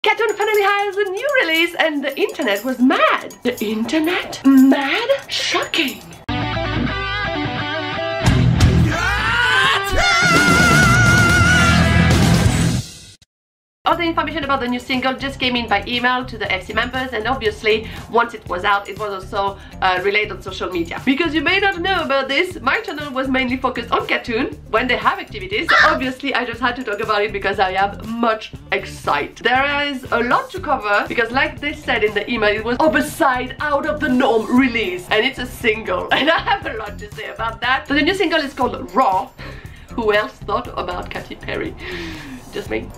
KAT-TUN finally has a new release and the internet was mad. The internet? Mad? Shocking. All the information about the new single just came in by email to the FC members, and obviously once it was out, it was also relayed on social media. Because you may not know about this, my channel was mainly focused on KAT-TUN when they have activities. So obviously I just had to talk about it because I am much excited. There is a lot to cover because, like they said in the email, it was oversized, out of the norm release, and it's a single, and I have a lot to say about that. So the new single is called Raw. Who else thought about Katy Perry? Just me.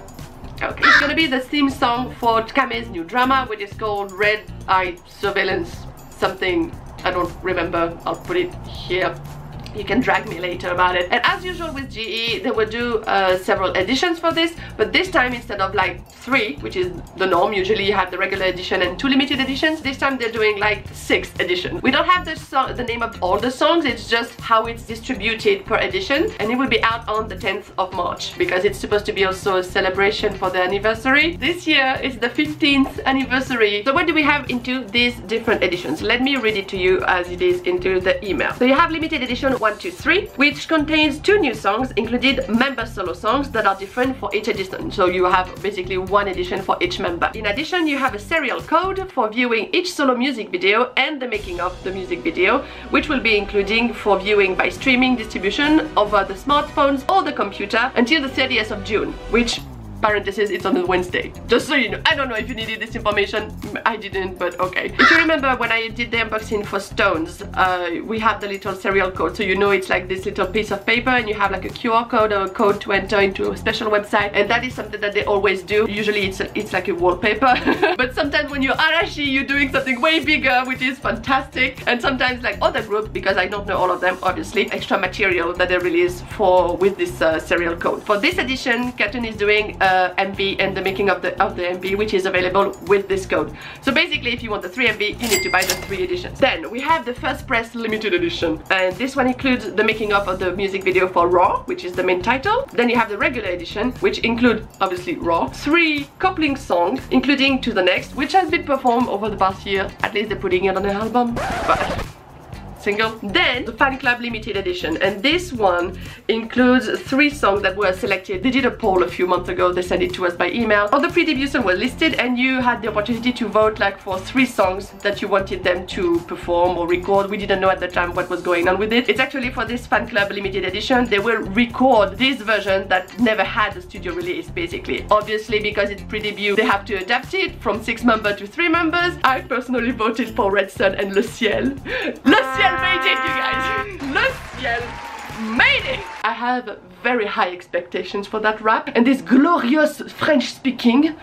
Okay. It's gonna be the theme song for Kame's new drama, which is called Red Eye Surveillance something. I don't remember. I'll put it here. You can drag me later about it. And as usual with GE, they will do several editions for this, but this time instead of like 3, which is the norm, usually you have the regular edition and 2 limited editions, this time they're doing like 6 editions. We don't have the name of all the songs, it's just how it's distributed per edition, and it will be out on the 10th of March because it's supposed to be also a celebration for the anniversary. This year is the 15th anniversary. So what do we have into these different editions? Let me read it to you as it is into the email. So you have limited edition 1, 2, 3, which contains 2 new songs, including member solo songs that are different for each edition. So you have basically 1 edition for each member. In addition, you have a serial code for viewing each solo music video and the making of the music video, which will be including for viewing by streaming distribution over the smartphones or the computer until the 30th of June, which, parenthesis, it's on a Wednesday. Just so you know. I don't know if you needed this information. I didn't, but okay. If you remember when I did the unboxing for Stones, we have the little serial code. So you know it's like this little piece of paper and you have like a QR code or a code to enter into a special website. And that is something that they always do. Usually it's like a wallpaper. But sometimes when you're Arashi, you're doing something way bigger, which is fantastic. And sometimes like other groups, because I don't know all of them, obviously, extra material that they release with this serial code. For this edition, KAT-TUN is doing MV and the making of the MV, which is available with this code. So basically, if you want the 3 MV, you need to buy the 3 editions. Then we have the first press limited edition, and this one includes the making of the music video for Raw, which is the main title. Then you have the regular edition, which include obviously Raw, 3 coupling songs, including To the Next, which has been performed over the past year. At least they're putting it on an album. But single. Then the fan club limited edition, and this one includes 3 songs that were selected. They did a poll a few months ago, they sent it to us by email. All the pre-debut songs were listed and you had the opportunity to vote like for 3 songs that you wanted them to perform or record. We didn't know at the time what was going on with it. It's actually for this fan club limited edition, they will record this version that never had a studio release basically. Obviously because it's pre-debut, they have to adapt it from 6 members to 3 members. I personally voted for Red Sun and Le Ciel. Le Ciel made it, you guys! Le Ciel made it! I have very high expectations for that rap, and this glorious French speaking.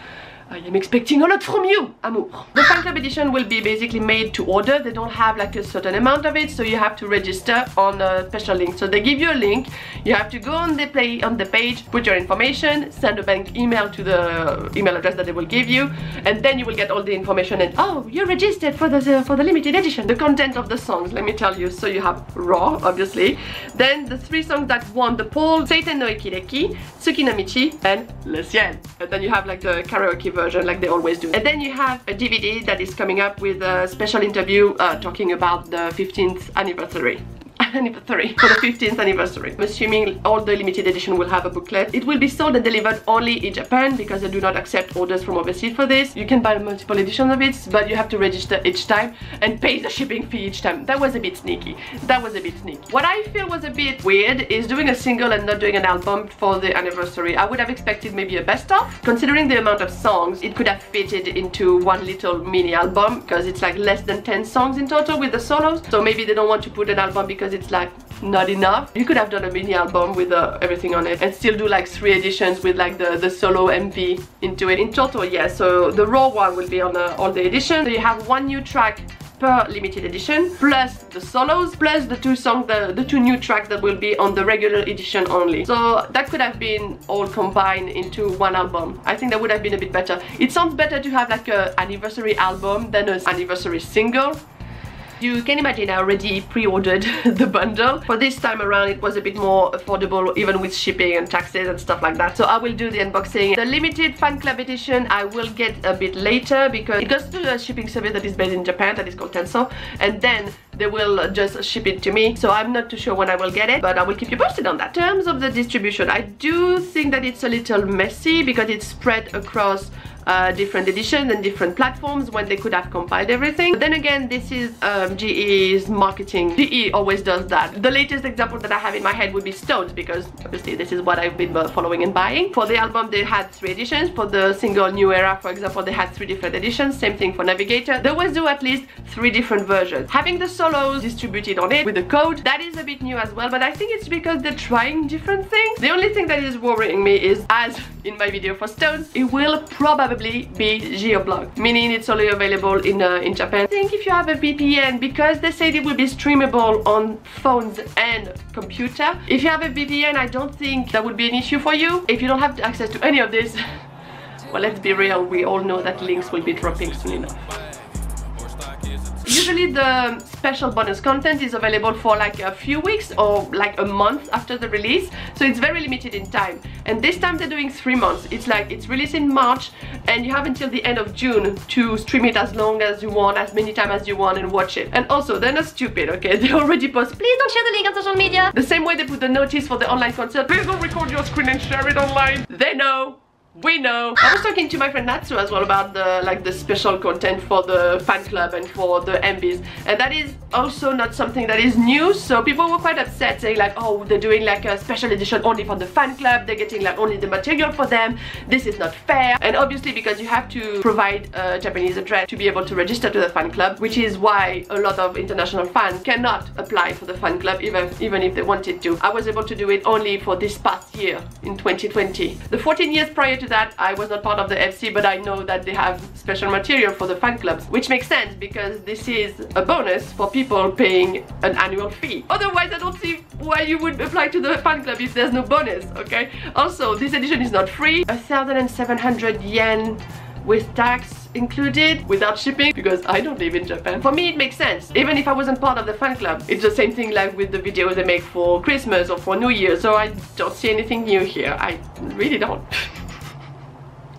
I am expecting a lot from you, amour. The fan club edition will be basically made to order. They don't have like a certain amount of it, so you have to register on a special link. So they give you a link, you have to go on the page, put your information, send a bank email to the email address that they will give you, and then you will get all the information and oh, you're registered for the limited edition. The content of the songs, let me tell you. So you have Raw, obviously. Then the 3 songs that won the poll: Seiten no Ikireki, Tsuki no Michi, and Le Ciel. And then you have like the karaoke version like they always do. And then you have a DVD that is coming up with a special interview talking about the 15th anniversary. For the 15th anniversary. I'm assuming all the limited edition will have a booklet. It will be sold and delivered only in Japan because they do not accept orders from overseas for this. You can buy multiple editions of it, but you have to register each time and pay the shipping fee each time. That was a bit sneaky. That was a bit sneaky. What I feel was a bit weird is doing a single and not doing an album for the anniversary. I would have expected maybe a best of. Considering the amount of songs, it could have fitted into one little mini album because it's like less than 10 songs in total with the solos. So maybe they don't want to put an album because it's like not enough. You could have done a mini album with everything on it and still do like 3 editions with like the solo MV into it. In total, yeah, so the Raw one will be on all the editions. So you have 1 new track per limited edition, plus the solos, plus the 2 songs, the 2 new tracks that will be on the regular edition only. So that could have been all combined into 1 album. I think that would have been a bit better. It sounds better to have like an anniversary album than an anniversary single. You can imagine I already pre-ordered the bundle. For this time around it was a bit more affordable, even with shipping and taxes and stuff like that. So I will do the unboxing. The limited fan club edition I will get a bit later because it goes to a shipping service that is based in Japan that is called Tenso, and then they will just ship it to me. So I'm not too sure when I will get it, but I will keep you posted on that. In terms of the distribution, I do think that it's a little messy because it's spread across different editions and different platforms when they could have compiled everything. But then again, this is GE's marketing. GE always does that. The latest example that I have in my head would be Stones, because obviously this is what I've been following and buying. For the album they had 3 editions. For the single New Era, for example, they had 3 different editions. Same thing for Navigator. They always do at least 3 different versions. Having the solos distributed on it with the code, that is a bit new as well, but I think it's because they're trying different things. The only thing that is worrying me is, as in my video for Stones, it will probably be geo-blocked, meaning it's only available in Japan. I think if you have a VPN, because they said it will be streamable on phones and computer, if you have a VPN, I don't think that would be an issue for you. If you don't have access to any of this, well, let's be real, we all know that links will be dropping soon enough. Usually the special bonus content is available for like a few weeks or like a month after the release, so it's very limited in time. And this time they're doing 3 months. It's like it's released in March and you have until the end of June to stream it as long as you want, as many times as you want, and watch it. And also, they're not stupid, okay? They already post, please don't share the link on social media. The same way they put the notice for the online concert, please don't record your screen and share it online. They know. We know. I was talking to my friend Natsu as well about the special content for the fan club and for the MBs, and that is also not something that is new. So people were quite upset, saying like, oh, they're doing like a special edition only for the fan club, they're getting like only the material for them, this is not fair. And obviously because you have to provide a Japanese address to be able to register to the fan club, which is why a lot of international fans cannot apply for the fan club even if they wanted to. I was able to do it only for this past year in 2020. The 14 years prior to that I was not part of the FC, but I know that they have special material for the fan clubs, which makes sense because this is a bonus for people paying an annual fee. Otherwise I don't see why you would apply to the fan club if there's no bonus, okay? Also, this edition is not free. 1,700 yen with tax included, without shipping, because I don't live in Japan. For me it makes sense, even if I wasn't part of the fan club. It's the same thing like with the videos they make for Christmas or for New Year, so I don't see anything new here. I really don't.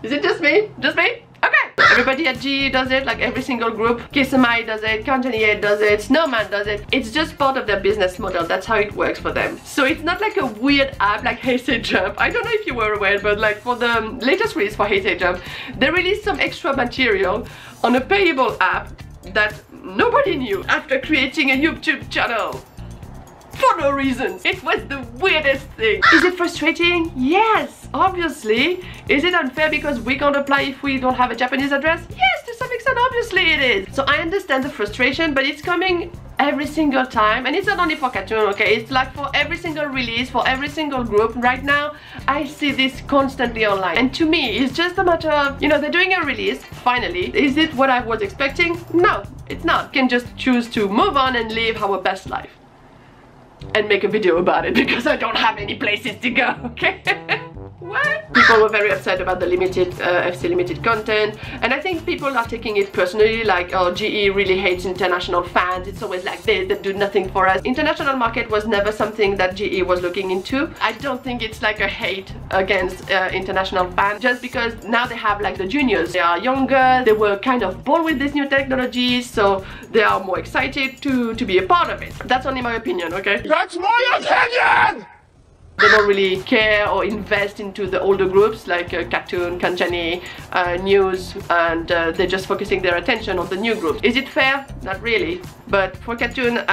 Is it just me? Just me? Okay! Everybody at GE does it, like every single group. Kissamai does it, Kanjani does it, Snowman does it. It's just part of their business model. That's how it works for them. So it's not like a weird app like Hey Say Jump. I don't know if you were aware, but like for the latest release for Hey Say Jump, they released some extra material on a payable app that nobody knew after creating a YouTube channel. For no reason. It was the weirdest thing. Is it frustrating? Yes, obviously. Is it unfair because we can't apply if we don't have a Japanese address? Yes, to some extent, obviously it is. So I understand the frustration, but it's coming every single time, and it's not only for KAT-TUN, okay? It's like for every single release, for every single group. Right now, I see this constantly online, and to me, it's just a matter of, you know, they're doing a release, finally. Is it what I was expecting? No, it's not. You can just choose to move on and live our best life. And make a video about it because I don't have any places to go, okay? What? People were very upset about the limited FC limited content, and I think people are taking it personally, like, oh, GE really hates international fans, it's always like this, they do nothing for us. International market was never something that GE was looking into. I don't think it's like a hate against international fans, just because now they have like the juniors, they are younger, they were kind of bold with this new technology, so they are more excited to be a part of it. That's only my opinion, okay? That's my opinion! They don't really care or invest into the older groups like KAT-TUN, Kanjani, News, and they're just focusing their attention on the new groups. Is it fair? Not really. But for KAT-TUN,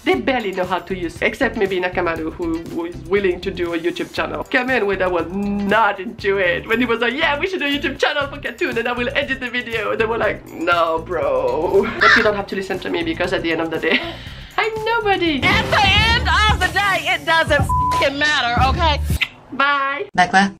they barely know how to use it, except maybe Nakamaru, who is willing to do a YouTube channel. Come in when I was not into it. When he was like, yeah, we should do a YouTube channel for KAT-TUN and I will edit the video. And they were like, no, bro. But you don't have to listen to me because at the end of the day, I'm nobody. At the end of the day, it doesn't f***ing matter, okay? Bye. MacLeod.